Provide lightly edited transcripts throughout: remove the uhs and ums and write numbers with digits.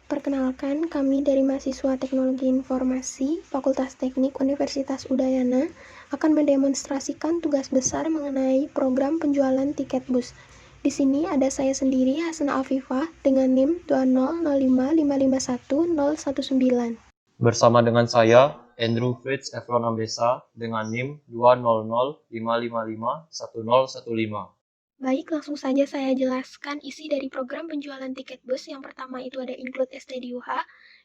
Perkenalkan, kami dari mahasiswa Teknologi Informasi, Fakultas Teknik Universitas Udayana akan mendemonstrasikan tugas besar mengenai program penjualan tiket bus. Di sini ada saya sendiri, Hasna Afifah, dengan NIM 200555119. Bersama dengan saya, Andrew Fritz Efron Ambesa, dengan NIM 20055551015. Baik, langsung saja saya jelaskan isi dari program penjualan tiket bus. Yang pertama itu ada include STDUH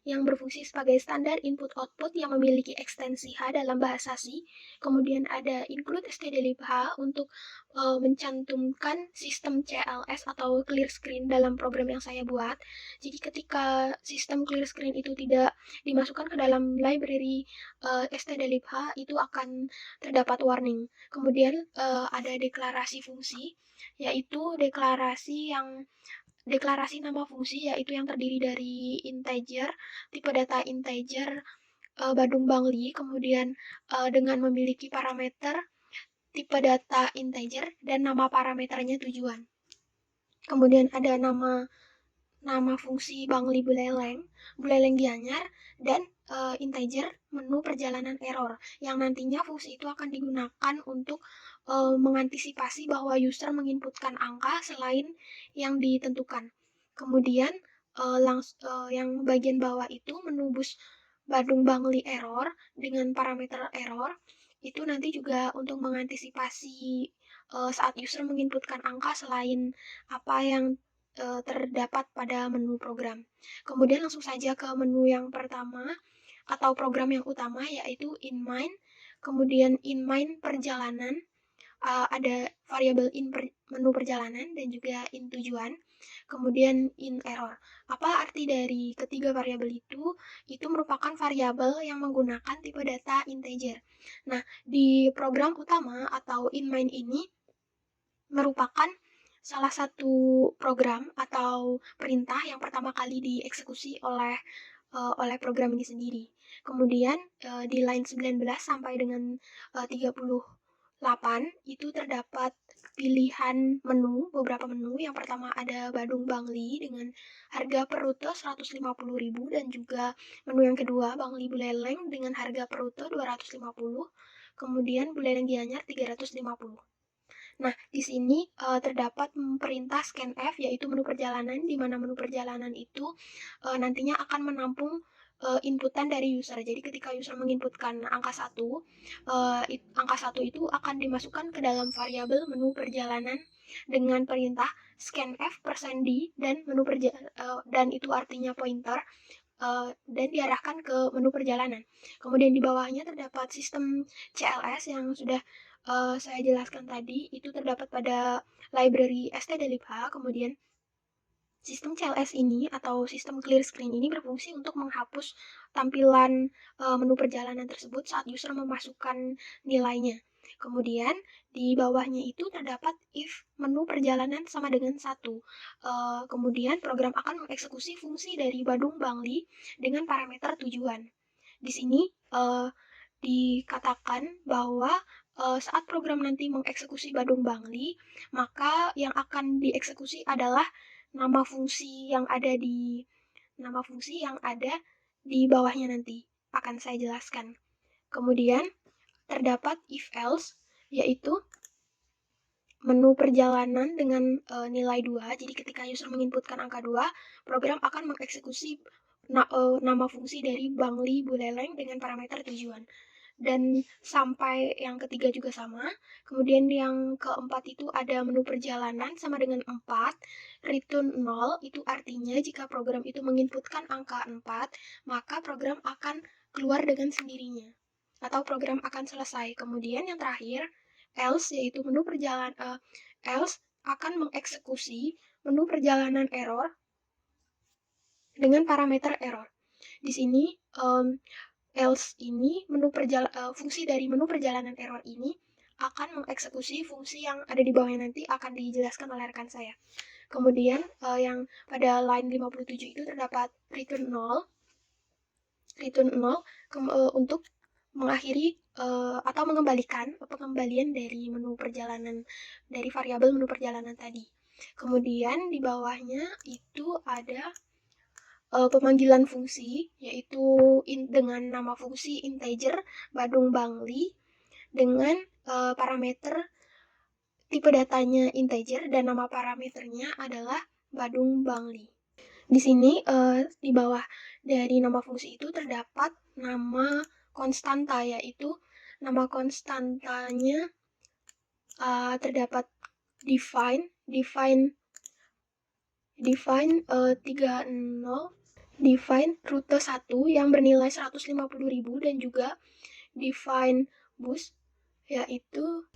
yang berfungsi sebagai standar input-output yang memiliki ekstensi H dalam bahasa C. Kemudian ada include STDLibH untuk mencantumkan sistem CLS atau clear screen dalam program yang saya buat. Jadi ketika sistem clear screen itu tidak dimasukkan ke dalam library STDLibH, itu akan terdapat warning. Kemudian ada deklarasi fungsi, yaitu deklarasi nama fungsi, yaitu yang terdiri dari integer, tipe data integer, Badung Bangli, kemudian dengan memiliki parameter tipe data integer dan nama parameternya tujuan. Kemudian ada nama fungsi Bangli Buleleng Gianyar, dan integer menu perjalanan error, yang nantinya fungsi itu akan digunakan untuk mengantisipasi bahwa user menginputkan angka selain yang ditentukan. Kemudian yang bagian bawah itu menu bus Badung Bangli error dengan parameter error, itu nanti juga untuk mengantisipasi saat user menginputkan angka selain apa yang terdapat pada menu program. Kemudian langsung saja ke menu yang pertama atau program yang utama, yaitu inMind. Kemudian inMind perjalanan, ada variabel menu perjalanan dan juga in tujuan. Kemudian in error. Apa arti dari ketiga variabel itu? Itu merupakan variabel yang menggunakan tipe data integer. Nah, di program utama atau inMind ini merupakan salah satu program atau perintah yang pertama kali dieksekusi oleh program ini sendiri. Kemudian di line 19 sampai dengan 38 itu terdapat pilihan menu, beberapa menu. Yang pertama ada Badung Bangli dengan harga per rute 150.000, dan juga menu yang kedua Bangli Buleleng dengan harga per rute 250, kemudian Buleleng Gianyar 350. Nah, di sini terdapat perintah scanf, yaitu menu perjalanan, di mana menu perjalanan itu nantinya akan menampung inputan dari user. Jadi ketika user menginputkan angka 1, angka 1 itu akan dimasukkan ke dalam variabel menu perjalanan dengan perintah scanf %d dan dan itu artinya pointer, dan diarahkan ke menu perjalanan. Kemudian di bawahnya terdapat sistem CLS yang sudah saya jelaskan tadi, itu terdapat pada library stdlibh. Kemudian sistem CLS ini atau sistem clear screen ini berfungsi untuk menghapus tampilan menu perjalanan tersebut saat user memasukkan nilainya. Kemudian di bawahnya itu terdapat if menu perjalanan sama dengan 1. Kemudian program akan mengeksekusi fungsi dari Badung Bangli dengan parameter tujuan. Di sini dikatakan bahwa saat program nanti mengeksekusi Badung Bangli, maka yang akan dieksekusi adalah nama fungsi yang ada di bawahnya, nanti akan saya jelaskan. Kemudian terdapat if else, yaitu menu perjalanan dengan nilai 2. Jadi ketika user menginputkan angka 2, program akan mengeksekusi nama fungsi dari Bangli Buleleng dengan parameter tujuan. Dan sampai yang ketiga juga sama. Kemudian yang keempat itu ada menu perjalanan sama dengan 4. Return 0 itu artinya jika program itu menginputkan angka 4, maka program akan keluar dengan sendirinya atau program akan selesai. Kemudian yang terakhir else, yaitu else akan mengeksekusi menu perjalanan error dengan parameter error. Di sini else ini fungsi dari menu perjalanan error ini akan mengeksekusi fungsi yang ada di bawahnya, nanti akan dijelaskan oleh rekan saya. Kemudian yang pada line 57 itu terdapat return 0 untuk mengakhiri atau mengembalikan pengembalian dari menu perjalanan, dari variabel menu perjalanan tadi. Kemudian di bawahnya itu ada pemanggilan fungsi, yaitu dengan nama fungsi integer Badung Bangli dengan parameter tipe datanya integer dan nama parameternya adalah Badung Bangli. Di sini di bawah dari nama fungsi itu terdapat nama konstanta, yaitu nama konstantanya terdapat define 30, define rute 1 yang bernilai 150.000 dan juga define bus, yaitu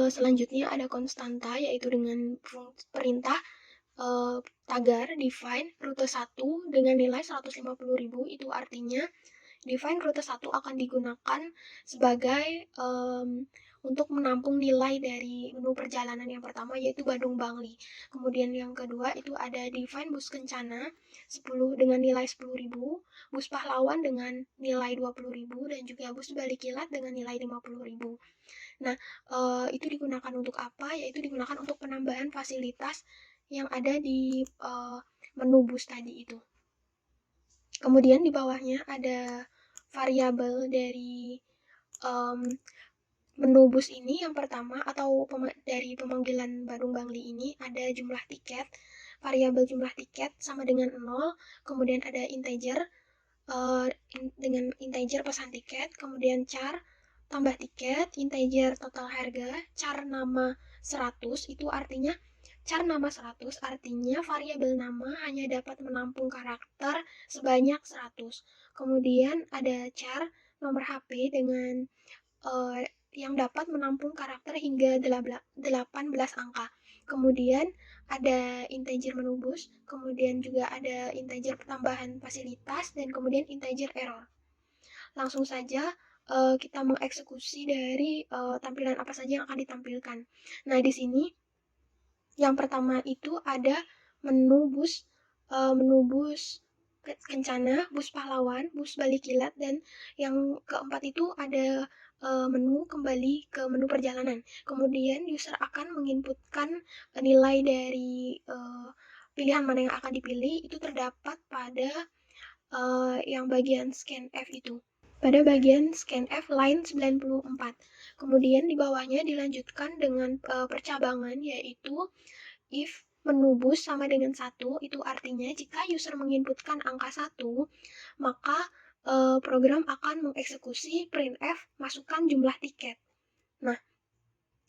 selanjutnya ada konstanta, yaitu dengan perintah tagar define rute 1 dengan nilai 150.000. Itu artinya define rute 1 akan digunakan sebagai untuk menampung nilai dari menu perjalanan yang pertama, yaitu Badung Bangli. Kemudian yang kedua itu ada define bus Kencana 10 dengan nilai 10.000, bus Pahlawan dengan nilai 20.000 dan juga bus Balikilat dengan nilai 50.000. Nah, itu digunakan untuk apa? Yaitu digunakan untuk penambahan fasilitas yang ada di menu bus tadi itu. Kemudian di bawahnya ada variabel dari menu bus ini. Yang pertama atau dari pemanggilan Badung Bangli ini ada jumlah tiket. Variabel jumlah tiket sama dengan 0. Kemudian ada integer dengan integer pesan tiket. Kemudian char tambah tiket, integer total harga, char nama 100. Itu artinya char nama 100 artinya variabel nama hanya dapat menampung karakter sebanyak 100. Kemudian ada char nomor HP dengan yang dapat menampung karakter hingga 18 angka. Kemudian ada integer menu bus, kemudian juga ada integer tambahan fasilitas, dan kemudian integer error. Langsung saja kita mengeksekusi dari tampilan apa saja yang akan ditampilkan. Nah, di sini yang pertama itu ada menu bus Kencana, bus Pahlawan, bus Balikilat, dan yang keempat itu ada menu kembali ke menu perjalanan. Kemudian user akan menginputkan nilai dari pilihan mana yang akan dipilih, itu terdapat pada yang bagian scanf itu. Pada bagian scanf line 94. Kemudian di bawahnya dilanjutkan dengan percabangan, yaitu if menu bus sama dengan 1, itu artinya jika user menginputkan angka 1, maka program akan mengeksekusi printf masukkan jumlah tiket. Nah,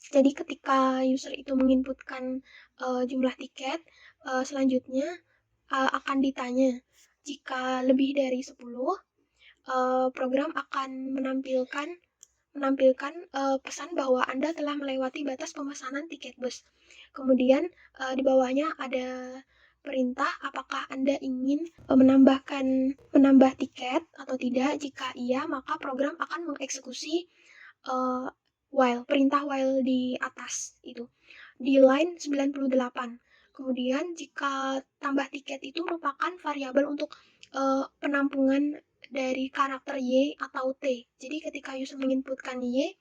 jadi ketika user itu menginputkan jumlah tiket, selanjutnya akan ditanya. Jika lebih dari 10, program akan menampilkan pesan bahwa Anda telah melewati batas pemesanan tiket bus. Kemudian di bawahnya ada perintah apakah Anda ingin menambah tiket atau tidak. Jika iya, maka program akan mengeksekusi perintah while di atas itu di line 98. Kemudian jika tambah tiket itu merupakan variabel untuk penampungan dari karakter Y atau T. Jadi ketika user menginputkan Y,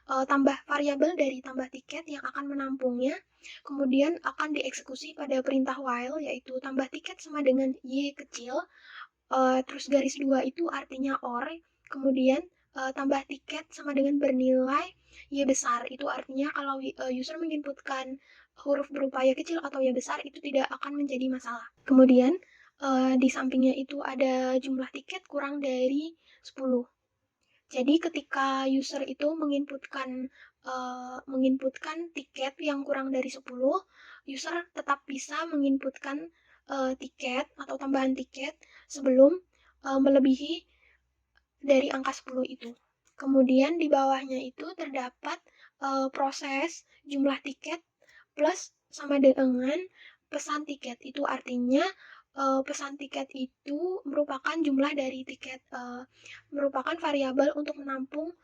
tambah variabel dari tambah tiket yang akan menampungnya, kemudian akan dieksekusi pada perintah while, yaitu tambah tiket sama dengan Y kecil, terus garis 2 itu artinya OR, kemudian tambah tiket sama dengan bernilai Y besar. Itu artinya kalau user menginputkan huruf berupa Y kecil atau Y besar, itu tidak akan menjadi masalah. Kemudian di sampingnya itu ada jumlah tiket kurang dari 10. Jadi ketika user itu menginputkan tiket yang kurang dari 10, user tetap bisa menginputkan tiket atau tambahan tiket sebelum melebihi dari angka 10 itu. Kemudian di bawahnya itu terdapat proses jumlah tiket plus sama dengan pesan tiket. Itu artinya pesan tiket itu merupakan jumlah dari tiket, merupakan variabel untuk menampung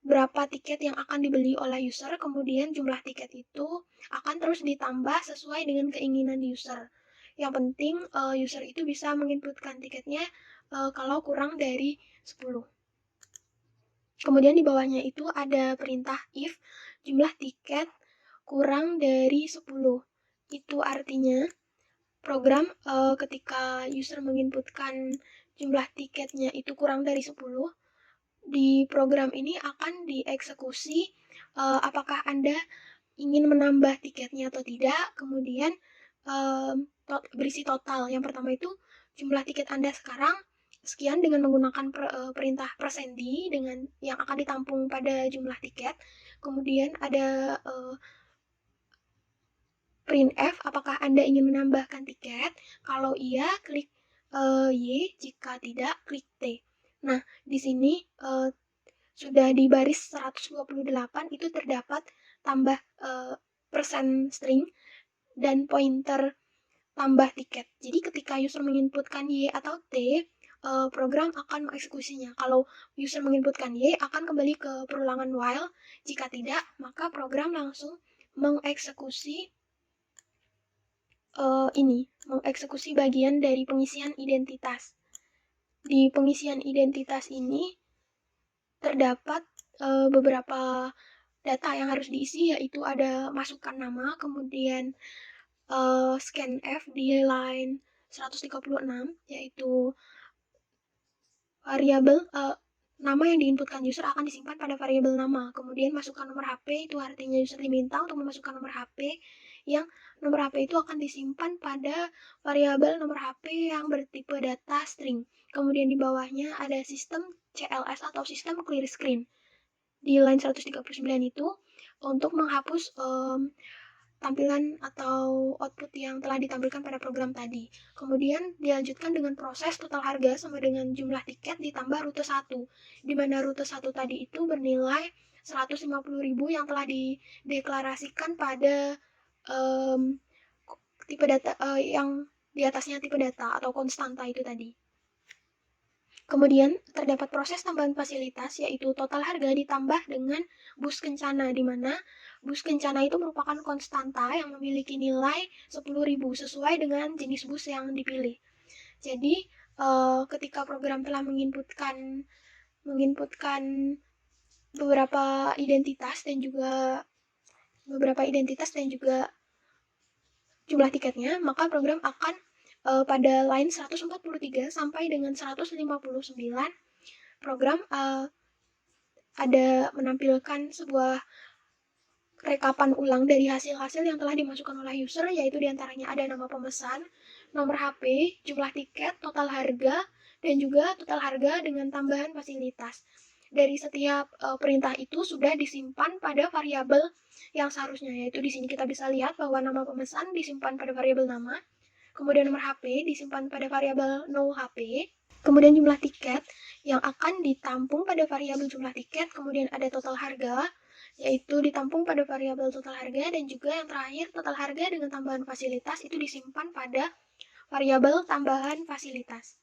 berapa tiket yang akan dibeli oleh user. Kemudian jumlah tiket itu akan terus ditambah sesuai dengan keinginan user. Yang penting user itu bisa menginputkan tiketnya kalau kurang dari 10. Kemudian di bawahnya itu ada perintah if jumlah tiket kurang dari 10. Itu artinya program ketika user menginputkan jumlah tiketnya itu kurang dari 10, di program ini akan dieksekusi apakah Anda ingin menambah tiketnya atau tidak, kemudian berisi total. Yang pertama itu jumlah tiket Anda sekarang sekian dengan menggunakan perintah %d dengan yang akan ditampung pada jumlah tiket. Kemudian ada printf apakah Anda ingin menambahkan tiket. Kalau iya, klik Y, jika tidak, klik T. Nah, di sini sudah di baris 128 itu terdapat tambah persen string dan pointer tambah tiket. Jadi ketika user menginputkan Y atau T, program akan mengeksekusinya. Kalau user menginputkan Y, akan kembali ke perulangan while. Jika tidak, maka program langsung mengeksekusi mengeksekusi bagian dari pengisian identitas. Di pengisian identitas ini terdapat beberapa data yang harus diisi, yaitu ada masukkan nama, kemudian scanf di line 136, yaitu variabel nama yang diinputkan user akan disimpan pada variabel nama. Kemudian masukkan nomor HP, itu artinya user diminta untuk memasukkan nomor HP, yang nomor HP itu akan disimpan pada variabel nomor HP yang bertipe data string. Kemudian di bawahnya ada sistem CLS atau sistem clear screen. Di line 139 itu untuk menghapus tampilan atau output yang telah ditampilkan pada program tadi. Kemudian dilanjutkan dengan proses total harga sama dengan jumlah tiket ditambah rute 1, di mana rute 1 tadi itu bernilai 150.000 yang telah dideklarasikan pada tipe data yang di atasnya tipe data atau konstanta itu tadi. Kemudian terdapat proses tambahan fasilitas, yaitu total harga ditambah dengan bus kencana, di mana bus kencana itu merupakan konstanta yang memiliki nilai 10.000 sesuai dengan jenis bus yang dipilih. Jadi ketika program telah menginputkan beberapa identitas dan juga jumlah tiketnya, maka program akan pada line 143 sampai dengan 159 program ada menampilkan sebuah rekapan ulang dari hasil-hasil yang telah dimasukkan oleh user, yaitu diantaranya ada nama pemesan, nomor HP, jumlah tiket, total harga, dan juga total harga dengan tambahan fasilitas. Dari setiap perintah itu sudah disimpan pada variabel yang seharusnya, yaitu di sini kita bisa lihat bahwa nama pemesan disimpan pada variabel nama, kemudian nomor HP disimpan pada variabel no HP, kemudian jumlah tiket yang akan ditampung pada variabel jumlah tiket, kemudian ada total harga, yaitu ditampung pada variabel total harga, dan juga yang terakhir total harga dengan tambahan fasilitas itu disimpan pada variabel tambahan fasilitas.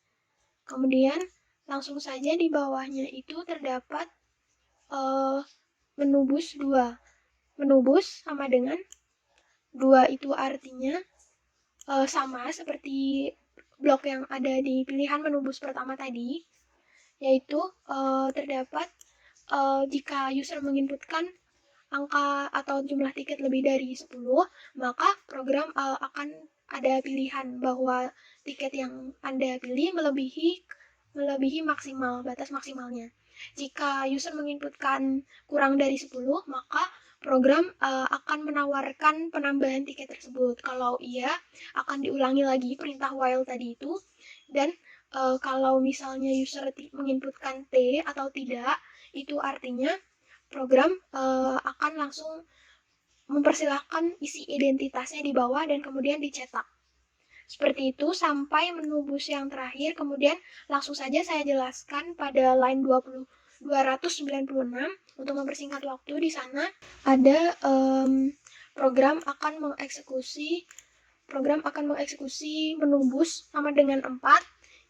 Kemudian langsung saja di bawahnya itu terdapat menu bus 2. Menu bus sama dengan 2 itu artinya sama seperti blok yang ada di pilihan menu bus pertama tadi, yaitu terdapat jika user menginputkan angka atau jumlah tiket lebih dari 10, maka program akan ada pilihan bahwa tiket yang Anda pilih melebihi batas maksimalnya. Jika user menginputkan kurang dari 10, maka program akan menawarkan penambahan tiket tersebut. Kalau iya, akan diulangi lagi perintah while tadi itu, dan kalau misalnya user menginputkan T atau tidak, itu artinya program akan langsung mempersilahkan isi identitasnya di bawah dan kemudian dicetak. Seperti itu sampai menu bus yang terakhir. Kemudian langsung saja saya jelaskan pada line 296 untuk mempersingkat waktu. Di sana ada program akan mengeksekusi menu bus sama dengan 4.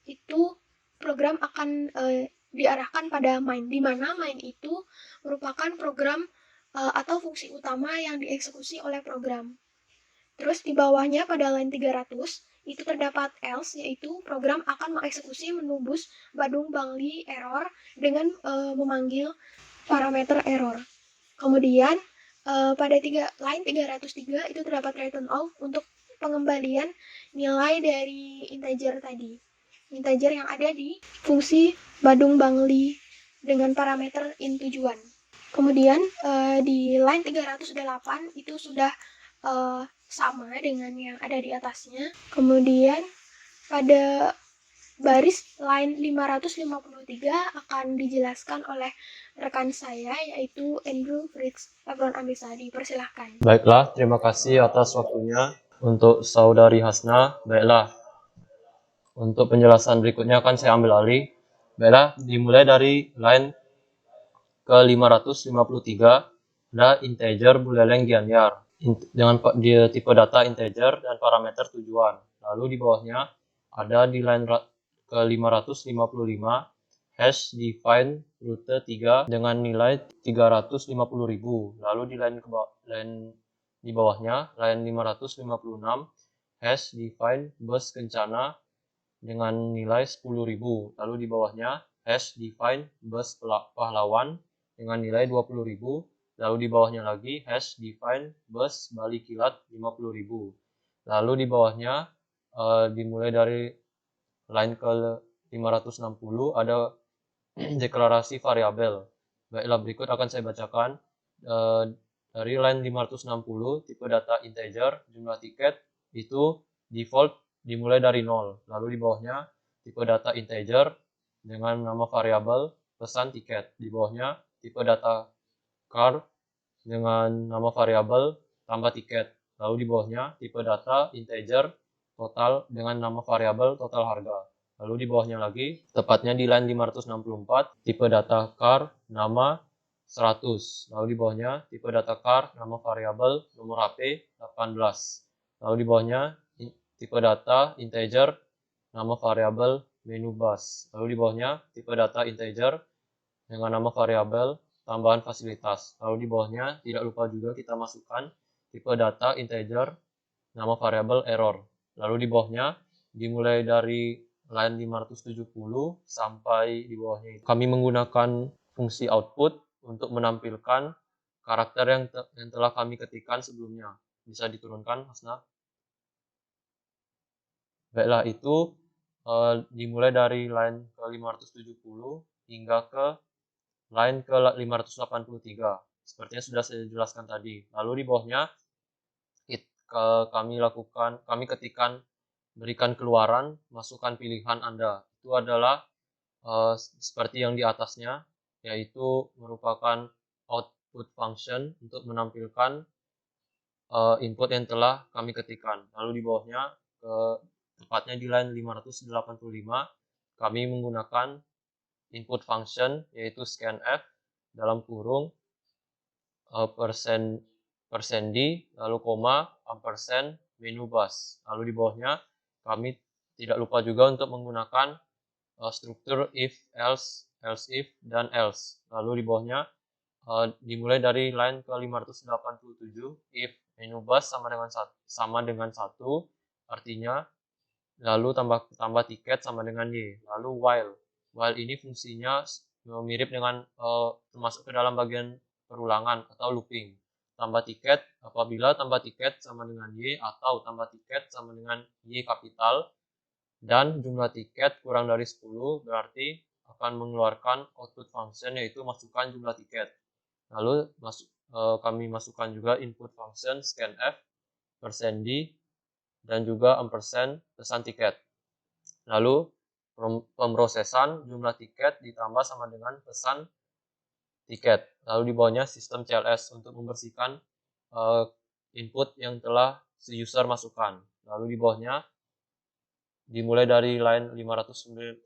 Itu program akan diarahkan pada main, di mana main itu merupakan program atau fungsi utama yang dieksekusi oleh program. Terus di bawahnya pada line 300 itu terdapat else, yaitu program akan mengeksekusi menu bus Badung Bangli error dengan memanggil parameter error. Kemudian pada line 303 itu terdapat return all untuk pengembalian nilai dari integer tadi. Integer yang ada di fungsi Badung Bangli dengan parameter in tujuan. Kemudian di line 308 itu sudah sama dengan yang ada di atasnya. Kemudian pada baris line 553 akan dijelaskan oleh rekan saya, yaitu Andrew Fritz Efron Ambesa. Dipersilahkan. Baiklah, terima kasih atas waktunya untuk Saudari Hasna. Baiklah, untuk penjelasan berikutnya akan saya ambil alih. Baiklah, dimulai dari line ke 553 ada integer buleleng Gianyar dengan dia tipe data integer dan parameter tujuan. Lalu di bawahnya ada di line ke 555 hash define rute 3 dengan nilai 350.000. Lalu di line di bawahnya line 556 hash define bus kencana dengan nilai 10.000. Lalu di bawahnya hash define bus pahlawan dengan nilai 20.000. Lalu di bawahnya lagi hash define bus Bali Kilat 50.000. Lalu di bawahnya dimulai dari line ke 560 ada deklarasi variabel. Baiklah, berikut akan saya bacakan dari line 560 tipe data integer jumlah tiket itu default dimulai dari 0. Lalu di bawahnya tipe data integer dengan nama variabel pesan tiket. Di bawahnya tipe data car dengan nama variabel tambah tiket. Lalu di bawahnya tipe data integer total dengan nama variabel total harga. Lalu di bawahnya lagi, tepatnya di line 564, tipe data car nama 100. Lalu di bawahnya tipe data car nama variabel nomor HP 18. Lalu di bawahnya tipe data integer nama variabel menu bus. Lalu di bawahnya tipe data integer dengan nama variabel tambahan fasilitas. Lalu di bawahnya tidak lupa juga kita masukkan tipe data integer nama variabel error. Lalu di bawahnya dimulai dari line 570 sampai di bawahnya kami menggunakan fungsi output untuk menampilkan karakter yang telah kami ketikkan sebelumnya. Bisa diturunkan, Hasna? Baiklah, itu dimulai dari line ke 570 hingga ke line ke 583. Sepertinya sudah saya jelaskan tadi. Lalu di bawahnya kami ketikkan berikan keluaran, masukkan pilihan Anda. Itu adalah seperti yang di atasnya, yaitu merupakan output function untuk menampilkan input yang telah kami ketikkan. Lalu di bawahnya, tepatnya di line 585, kami menggunakan input function, yaitu scanf, dalam kurung, persen d, lalu koma, ampersand, menu bus. Lalu di bawahnya, kami tidak lupa juga untuk menggunakan struktur if, else, else if, dan else. Lalu di bawahnya dimulai dari line ke 587, if menu bus sama dengan 1, artinya lalu tambah tiket sama dengan y. Lalu while ini fungsinya mirip dengan termasuk ke dalam bagian perulangan atau looping. Tambah tiket apabila tambah tiket sama dengan y atau tambah tiket sama dengan y kapital dan jumlah tiket kurang dari 10 berarti akan mengeluarkan output function, yaitu masukkan jumlah tiket. Lalu kami masukkan juga input function scanf, persen d, dan juga ampersand pesan tiket. Lalu pemrosesan jumlah tiket ditambah sama dengan pesan tiket. Lalu di bawahnya sistem CLS untuk membersihkan input yang telah si user masukkan. Lalu di bawahnya dimulai dari line 595,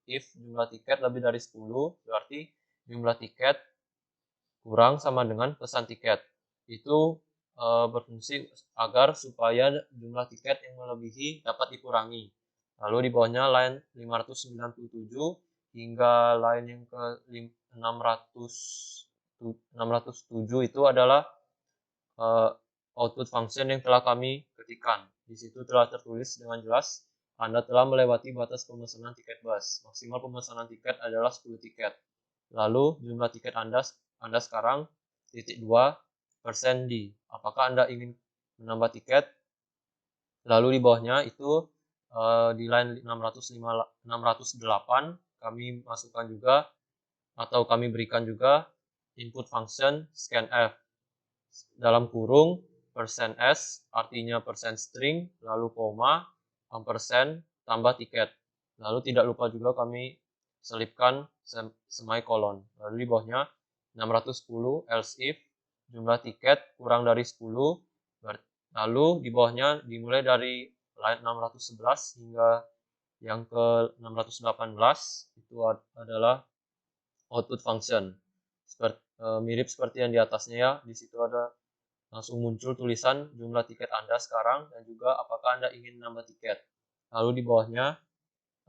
if jumlah tiket lebih dari 10, berarti jumlah tiket kurang sama dengan pesan tiket. Itu berfungsi agar supaya jumlah tiket yang melebihi dapat dikurangi. Lalu di bawahnya line 597 hingga line yang ke 607 itu adalah output function yang telah kami ketikkan. Di situ telah tertulis dengan jelas, Anda telah melewati batas pemesanan tiket bus. Maksimal pemesanan tiket adalah 10 tiket. Lalu jumlah tiket Anda sekarang titik 2 persen D. Apakah Anda ingin menambah tiket? Lalu di bawahnya itu di line 608 kami masukkan juga atau kami berikan juga input function scanf dalam kurung %s artinya %string lalu koma ampersand tambah tiket. Lalu tidak lupa juga kami selipkan semikolon. Lalu di bawahnya 610 else if jumlah tiket kurang dari 10. Lalu di bawahnya dimulai dari line 611 hingga yang ke 618 itu adalah output function. Mirip seperti yang di atasnya ya. Di situ ada langsung muncul tulisan jumlah tiket Anda sekarang dan juga apakah Anda ingin menambah tiket. Lalu di bawahnya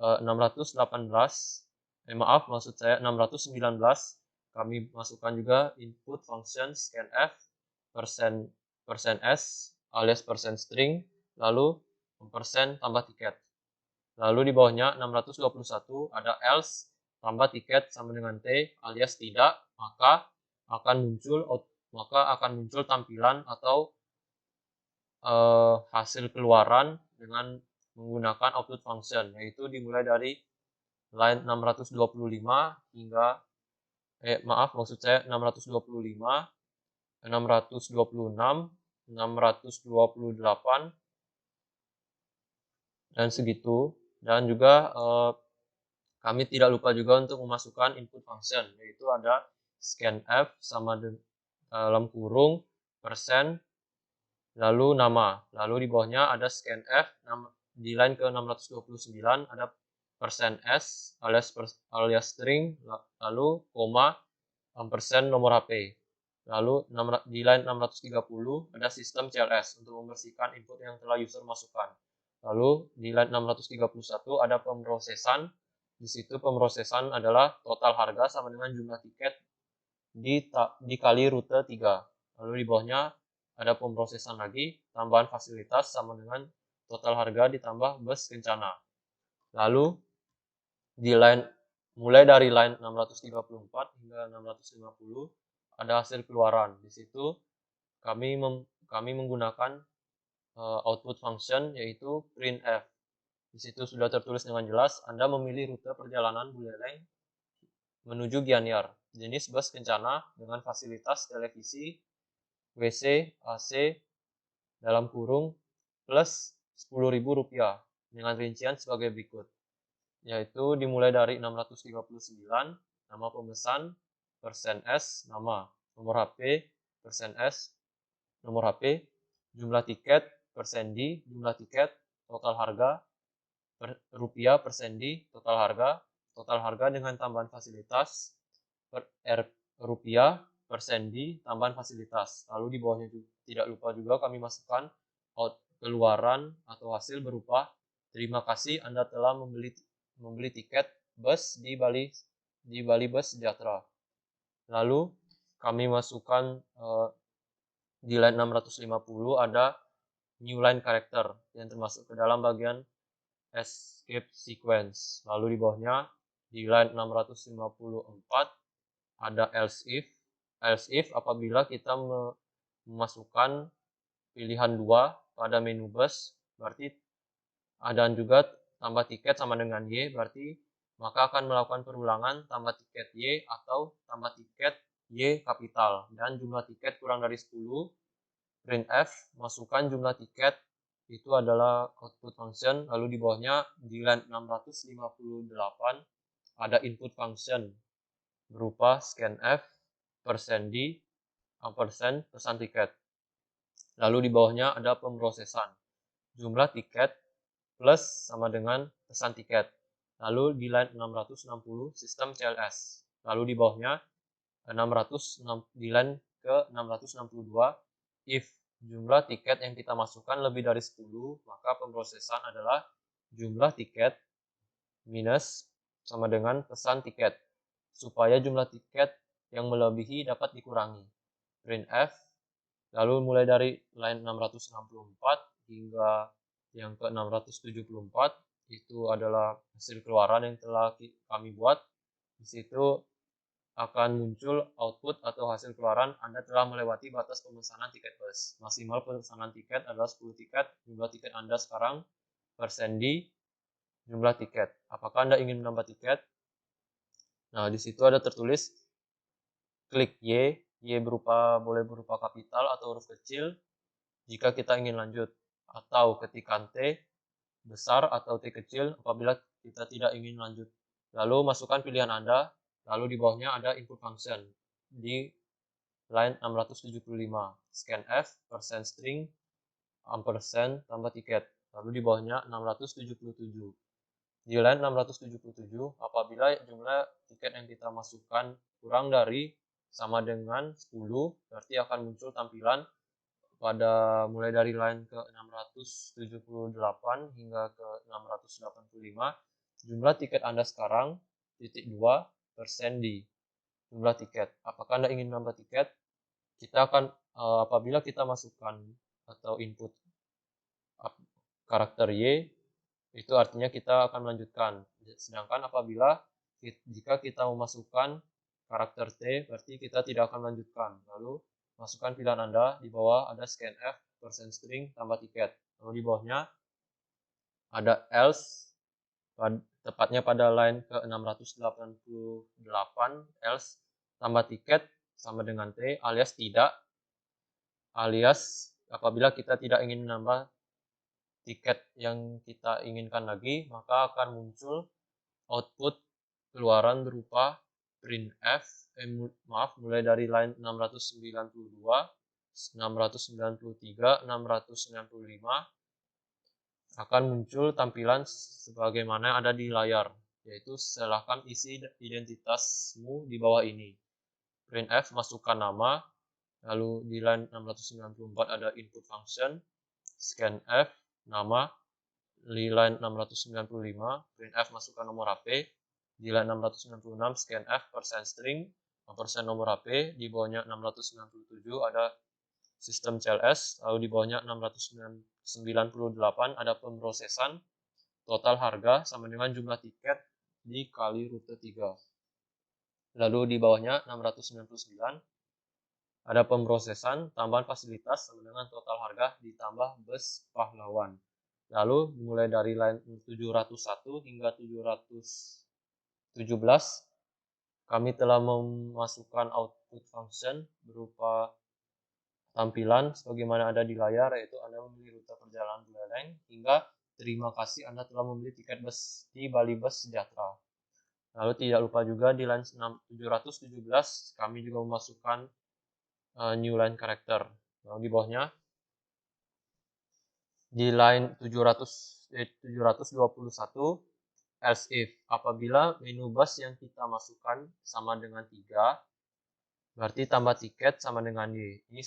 618, maksud saya 619 kami masukkan juga input function scanf %s alias %string lalu ampersand tambah tiket. Lalu di bawahnya 621 ada else tambah tiket sama dengan T alias tidak, maka akan muncul tampilan atau hasil keluaran dengan menggunakan output function, yaitu dimulai dari line 625 hingga 625, 626, 628 dan segitu. Dan juga kami tidak lupa juga untuk memasukkan input function, yaitu ada scanf sama dalam kurung persen lalu nama. Lalu di bawahnya ada scanf di line ke 629 ada %s alias string lalu koma ampersand nomor HP. Lalu di line 630 ada sistem CLS untuk membersihkan input yang telah user masukkan. Lalu di line 631 ada pemrosesan. Di situ pemrosesan adalah total harga sama dengan jumlah tiket dikali rute 3. Lalu di bawahnya ada pemrosesan lagi, tambahan fasilitas sama dengan total harga ditambah bus kencana. Lalu mulai dari line 634 hingga 650 ada hasil keluaran. Di situ kami menggunakan output function yaitu printf. Di situ sudah tertulis dengan jelas Anda memilih rute perjalanan Buleleng menuju Gianyar, jenis bus kencana dengan fasilitas televisi, WC, AC dalam kurung plus Rp10.000 dengan rincian sebagai berikut, yaitu dimulai dari 639 nama pemesan %s nama, nomor HP %s nomor HP, jumlah tiket %d jumlah tiket, total harga rupiah %d total harga dengan tambahan fasilitas rupiah %d tambahan fasilitas. Lalu di bawahnya tidak lupa juga kami masukkan keluaran atau hasil berupa terima kasih Anda telah membeli tiket bus di Bali Bus Sejahtera. Lalu kami masukkan di line 650 ada new line character yang termasuk ke dalam bagian escape sequence. Lalu di bawahnya di line 654 ada else if apabila kita memasukkan pilihan 2 pada menu bus, berarti ada juga tambah tiket sama dengan Y, berarti maka akan melakukan perulangan tambah tiket Y atau tambah tiket Y kapital dan jumlah tiket kurang dari 10. Printf masukkan jumlah tiket itu adalah output function. Lalu di bawahnya di line 658 ada input function berupa scanf %d ampersand pesan tiket. Lalu di bawahnya ada pemrosesan jumlah tiket plus sama dengan pesan tiket. Lalu di line 660 sistem CLS. Lalu di bawahnya di line ke 662 if jumlah tiket yang kita masukkan lebih dari 10, maka pemrosesan adalah jumlah tiket minus sama dengan pesan tiket supaya jumlah tiket yang melebihi dapat dikurangi. Printf lalu mulai dari line 664 hingga yang ke 674 itu adalah hasil keluaran yang telah kami buat. Di situ akan muncul output atau hasil keluaran Anda telah melewati batas pemesanan tiket bus. Maksimal pemesanan tiket adalah 10 tiket. Jumlah tiket Anda sekarang persen di jumlah tiket. Apakah Anda ingin menambah tiket? Nah, di situ ada tertulis klik Y. Y boleh berupa kapital atau huruf kecil jika kita ingin lanjut, atau ketikkan T besar atau T kecil apabila kita tidak ingin lanjut. Lalu masukkan pilihan Anda, lalu di bawahnya ada input function di line 675, scan F, persen string, ampersand, tambah tiket. Lalu di bawahnya 677. Di line 677, apabila jumlah tiket yang kita masukkan kurang dari sama dengan 10, berarti akan muncul tampilan pada mulai dari line ke 678 hingga ke 685, jumlah tiket Anda sekarang titik 2% di jumlah tiket. Apakah Anda ingin menambah tiket? Kita akan apabila kita masukkan atau input karakter Y, itu artinya kita akan melanjutkan. Sedangkan apabila jika kita memasukkan karakter T, berarti kita tidak akan melanjutkan. Lalu masukkan pilihan Anda, di bawah ada scan F, persen string, tambah tiket. Lalu di bawahnya ada else, tepatnya pada line ke 688, else, tambah tiket sama dengan T, alias tidak, alias apabila kita tidak ingin menambah tiket yang kita inginkan lagi, maka akan muncul output keluaran berupa printf, mulai dari line 692, 693, 695 akan muncul tampilan sebagaimana ada di layar, yaitu silakan isi identitasmu di bawah ini. Printf masukkan nama, lalu di line 694 ada input function, scanf, nama, di line 695, printf masukkan nomor HP, di line 696, scanf, persen string, persen nomor HP, di bawahnya 697 ada sistem CLS, lalu di bawahnya 698 ada pemrosesan, total harga sama dengan jumlah tiket dikali rute 3. Lalu di bawahnya 699 ada pemrosesan, tambahan fasilitas sama dengan total harga ditambah bus pahlawan. Lalu mulai dari line 701 hingga 717 kami telah memasukkan output function berupa tampilan sebagaimana ada di layar, yaitu Anda memilih rute perjalanan Buleleng hingga terima kasih Anda telah membeli tiket bus di Bali Bus Sejahtera. Lalu tidak lupa juga di line 717 kami juga memasukkan new line character. Lalu di bawahnya di line 721 else if apabila menu bus yang kita masukkan sama dengan 3, berarti tambah tiket sama dengan Y. Ini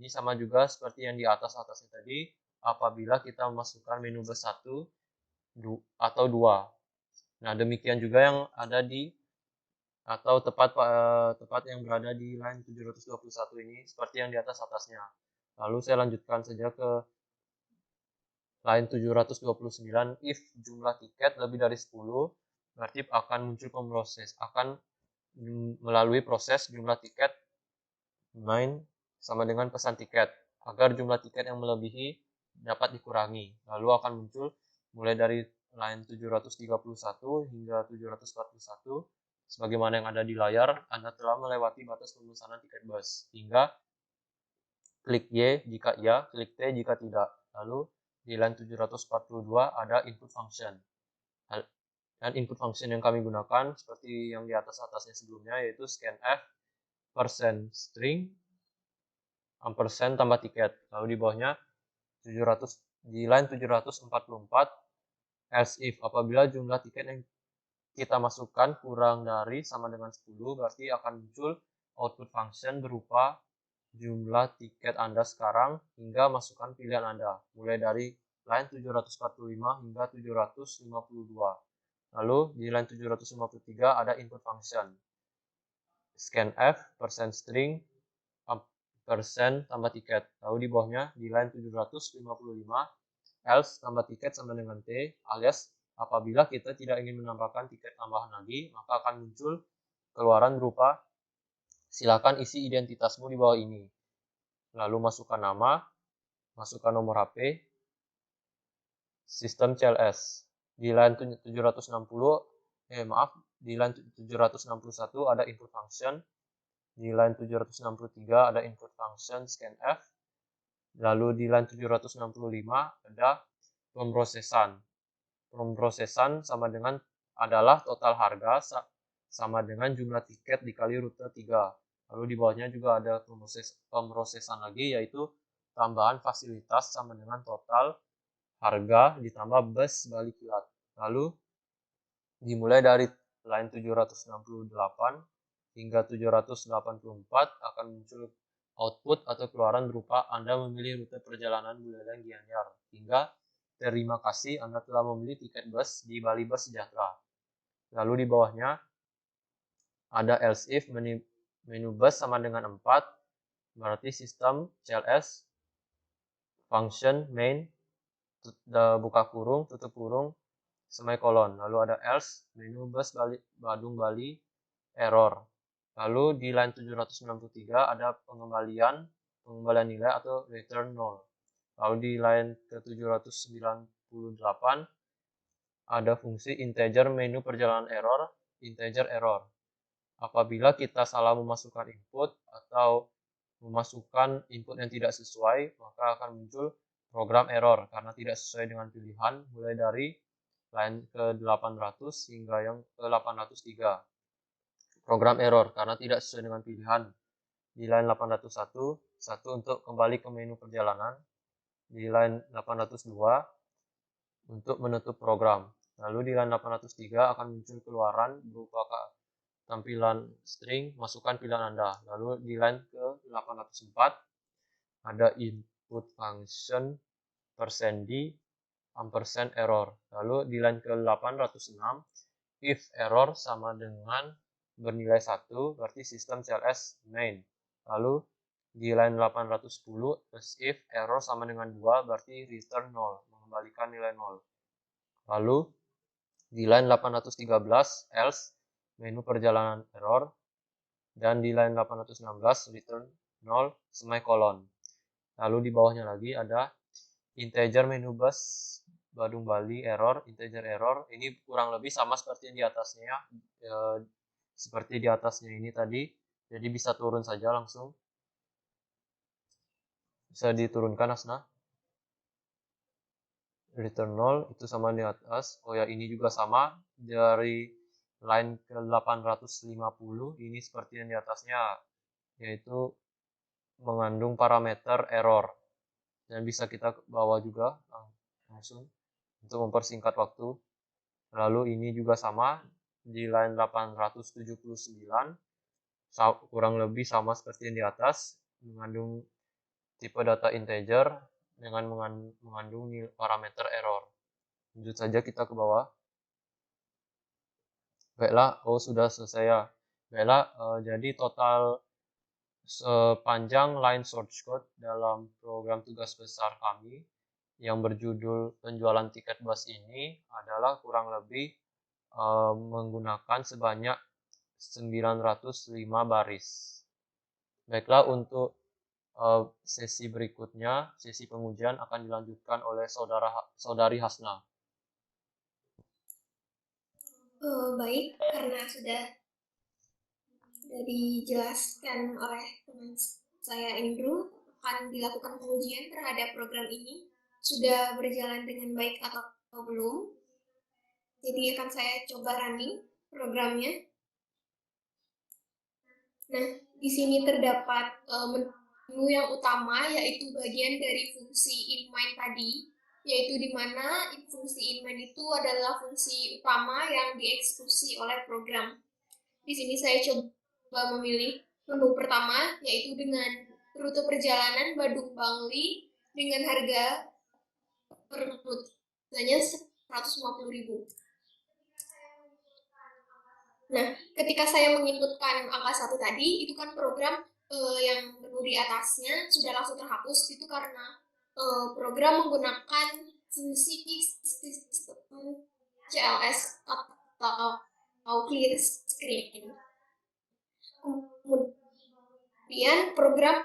sama juga seperti yang di atasnya tadi, apabila kita memasukkan menu bus 1 atau 2. Nah, demikian juga yang ada di atau tepat yang berada di line 721 ini seperti yang di atasnya. Lalu saya lanjutkan saja ke line 729, if jumlah tiket lebih dari 10, berarti akan muncul akan melalui proses jumlah tiket main sama dengan pesan tiket, agar jumlah tiket yang melebihi dapat dikurangi. Lalu akan muncul mulai dari line 731 hingga 741, sebagaimana yang ada di layar, Anda telah melewati batas pemesanan tiket bus, hingga klik Y jika iya, klik T jika tidak. Lalu di line 742 ada input function. Dan input function yang kami gunakan seperti yang di atasnya sebelumnya, yaitu scanf, persen string, ampersand tambah tiket. Lalu di bawahnya 700 di line 744 else if apabila jumlah tiket yang kita masukkan kurang dari sama dengan 10, berarti akan muncul output function berupa jumlah tiket Anda sekarang hingga masukkan pilihan Anda, mulai dari line 745 hingga 752. Lalu di line 753 ada input function, scanf, persen string, persen tambah tiket. Lalu di bawahnya di line 755 else tambah tiket sama dengan T, alias apabila kita tidak ingin menambahkan tiket tambahan lagi, maka akan muncul keluaran berupa silakan isi identitasmu di bawah ini. Lalu masukkan nama, masukkan nomor HP, sistem CLS. Di line 760, di line 761 ada input function, di line 763 ada input function scanf, lalu di line 765 ada pemrosesan. Pemrosesan sama dengan adalah total harga sama dengan jumlah tiket dikali rute 3. Lalu di bawahnya juga ada pemrosesan lagi, yaitu tambahan fasilitas sama dengan total harga ditambah bus balik kilat. Lalu dimulai dari line 768 hingga 784 akan muncul output atau keluaran berupa Anda memilih rute perjalanan Buleleng Gianyar. Hingga terima kasih Anda telah membeli tiket bus di Bali Bus Sejahtera. Lalu di bawahnya ada else if menu bus sama dengan 4, berarti sistem CLS function main buka kurung tutup kurung semikolon. Lalu ada else menu bus Badung Bali error. Lalu di line 763 ada pengembalian nilai atau return 0. Lalu di line ke 798 ada fungsi integer menu perjalanan error, integer error. Apabila kita salah memasukkan input atau memasukkan input yang tidak sesuai, maka akan muncul program error karena tidak sesuai dengan pilihan mulai dari line ke 800 hingga yang ke 803. Program error karena tidak sesuai dengan pilihan. Di line 801, 1 untuk kembali ke menu perjalanan. Di line 802 untuk menutup program. Lalu di line 803 akan muncul keluaran berupa tampilan string, masukkan pilihan Anda. Lalu di line ke 804 ada input function %d ampersand error. Lalu di line ke 806 if error sama dengan bernilai 1 berarti sistem CLS main. Lalu di line 810 if error sama dengan 2 berarti return 0, mengembalikan nilai 0. Lalu di line 813 else menu perjalanan error, dan di line 816 return 0 semikolon. Lalu di bawahnya lagi ada integer menu bus Badung Bali error, integer error. Ini kurang lebih sama seperti yang di atasnya, seperti di atasnya ini tadi. Jadi bisa turun saja langsung. Bisa diturunkan Asna. Return 0 itu sama di atas. Oh ya, ini juga sama dari line ke 850, ini seperti yang di atasnya, yaitu mengandung parameter error. Dan bisa kita bawa juga langsung untuk mempersingkat waktu. Lalu ini juga sama di line 879, kurang lebih sama seperti yang di atas, mengandung tipe data integer dengan mengandung parameter error. Lanjut saja kita ke bawah. Baiklah, sudah selesai ya. Baiklah, jadi total sepanjang line source code dalam program tugas besar kami yang berjudul penjualan tiket bus ini adalah kurang lebih menggunakan sebanyak 905 baris. Baiklah, untuk sesi berikutnya, sesi pengujian akan dilanjutkan oleh saudari Hasna. Baik, karena sudah dijelaskan oleh teman saya Indro, akan dilakukan pengujian terhadap program ini sudah berjalan dengan baik atau belum. Jadi akan saya coba running programnya. Nah, di sini terdapat menu yang utama, yaitu bagian dari fungsi inmain tadi, yaitu di mana fungsi inmain itu adalah fungsi utama yang dieksekusi oleh program. Di sini saya coba memilih menu pertama, yaitu dengan rute perjalanan Badung Bangli dengan harga per rutenya 150.000. Nah, ketika saya menginputkan angka 1 tadi, itu kan program yang menu di atasnya sudah langsung terhapus, itu karena program menggunakan fungsi sistem CLS atau clear screen. Kemudian program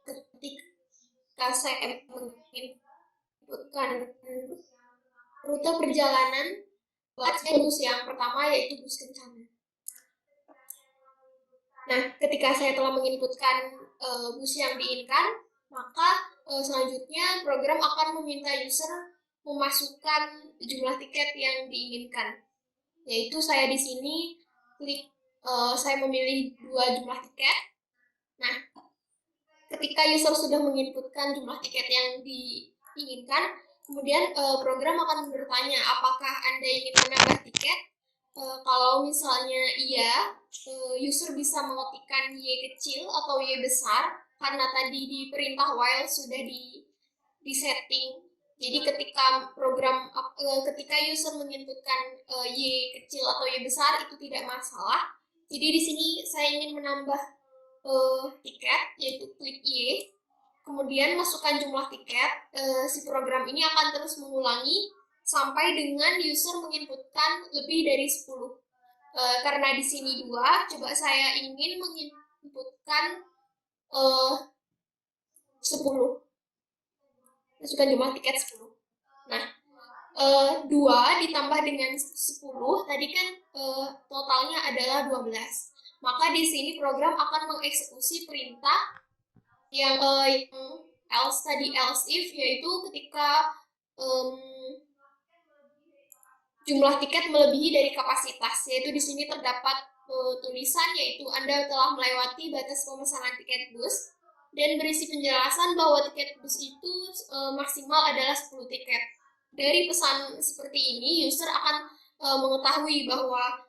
ketika saya menginputkan rute perjalanan bus yang pertama yaitu bus kencana. Nah, ketika saya telah menginputkan bus yang diinginkan, maka selanjutnya program akan meminta user memasukkan jumlah tiket yang diinginkan. Yaitu saya di sini klik, saya memilih 2 jumlah tiket. Nah, ketika user sudah menginputkan jumlah tiket yang diinginkan, kemudian program akan bertanya apakah Anda ingin menambah tiket. Kalau misalnya iya, user bisa mengetikkan Y kecil atau Y besar karena tadi di perintah while sudah di setting. Jadi ketika user menginputkan Y kecil atau Y besar itu tidak masalah. Jadi di sini saya ingin menambah tiket, yaitu klik Y, kemudian masukkan jumlah tiket. Si program ini akan terus mengulangi sampai dengan user menginputkan lebih dari 10. Karena di sini 2, coba saya ingin menginputkan 10. Masukkan jumlah tiket 10. Nah, 2 ditambah dengan 10, tadi kan totalnya adalah 12. Maka di sini program akan mengeksekusi perintah yang else if, yaitu ketika jumlah tiket melebihi dari kapasitas, yaitu di sini terdapat tulisan yaitu Anda telah melewati batas pemesanan tiket bus dan berisi penjelasan bahwa tiket bus itu maksimal adalah 10 tiket. Dari pesan seperti ini, user akan mengetahui bahwa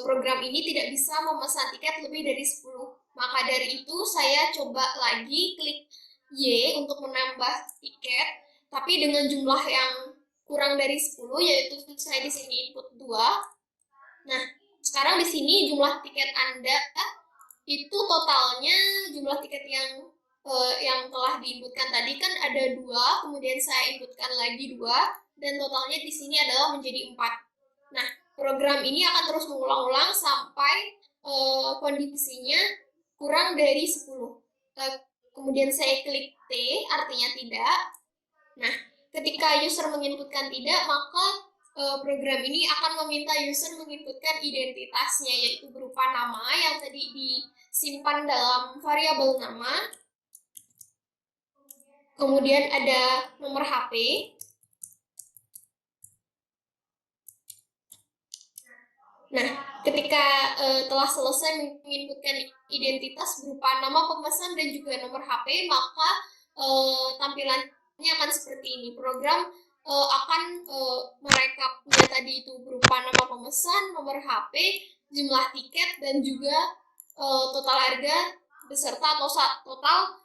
program ini tidak bisa memesan tiket lebih dari 10. Maka dari itu saya coba lagi klik Y untuk menambah tiket, tapi dengan jumlah yang kurang dari 10, yaitu saya di sini input 2. Nah, sekarang di sini jumlah tiket Anda itu totalnya jumlah tiket yang telah diinputkan tadi kan ada 2, kemudian saya inputkan lagi 2, dan totalnya di sini adalah menjadi 4. Nah, program ini akan terus mengulang-ulang sampai kondisinya kurang dari 10. Kemudian saya klik T, artinya tidak. Nah, ketika user menginputkan tidak, maka program ini akan meminta user menginputkan identitasnya, yaitu berupa nama yang tadi disimpan dalam variabel nama. Kemudian ada nomor HP. Nah, ketika telah selesai menginputkan identitas berupa nama pemesan dan juga nomor HP, maka tampilannya akan seperti ini. Program akan merekapnya tadi itu berupa nama pemesan, nomor HP, jumlah tiket, dan juga total harga beserta atau total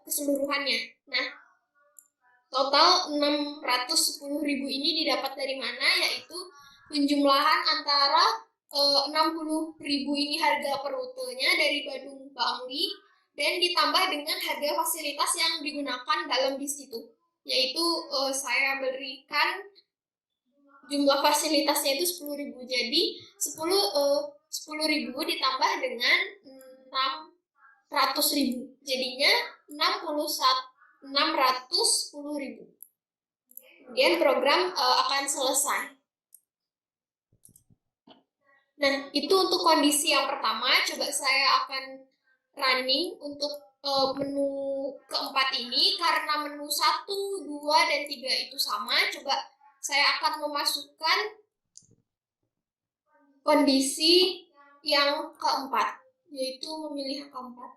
keseluruhannya. Nah, total 610.000 ini didapat dari mana? Yaitu penjumlahan antara 60.000 ini harga per rutenya dari Badung Bangli dan ditambah dengan harga fasilitas yang digunakan dalam bis itu. Yaitu saya berikan jumlah fasilitasnya itu 10.000. Jadi 10.000 ditambah dengan 600.000. Jadinya 610.000. Kemudian program akan selesai. Nah, itu untuk kondisi yang pertama. Coba saya akan running untuk menu keempat ini. Karena menu 1, 2, dan 3 itu sama, coba saya akan memasukkan kondisi yang keempat, yaitu memilih yang keempat.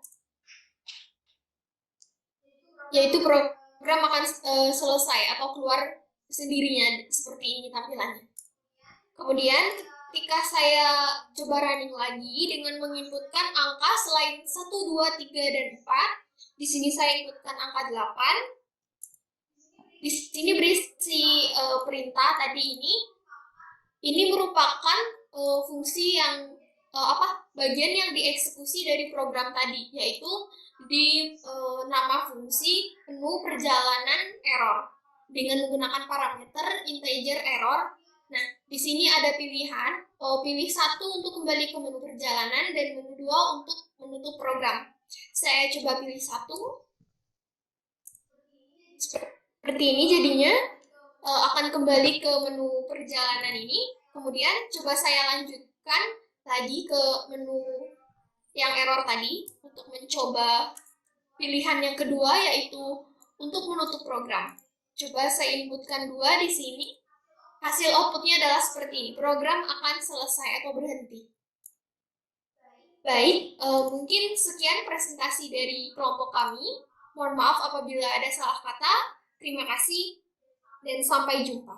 Yaitu program akan selesai atau keluar sendirinya seperti ini tampilannya. Kemudian ketika saya coba running lagi dengan menginputkan angka selain 1, 2, 3, dan 4, di sini saya inputkan angka 8. Di sini berisi perintah tadi ini merupakan fungsi yang bagian yang dieksekusi dari program tadi, yaitu di nama fungsi menu perjalanan error dengan menggunakan parameter integer error Nah, di sini ada pilihan, pilih satu untuk kembali ke menu perjalanan dan menu dua untuk menutup program. Saya coba pilih satu, seperti ini jadinya akan kembali ke menu perjalanan ini. Kemudian coba saya lanjutkan lagi ke menu yang error tadi untuk mencoba pilihan yang kedua yaitu untuk menutup program. Coba saya inputkan dua di sini. Hasil outputnya adalah seperti ini. Program akan selesai atau berhenti. Baik, mungkin sekian presentasi dari kelompok kami. Mohon maaf apabila ada salah kata. Terima kasih dan sampai jumpa.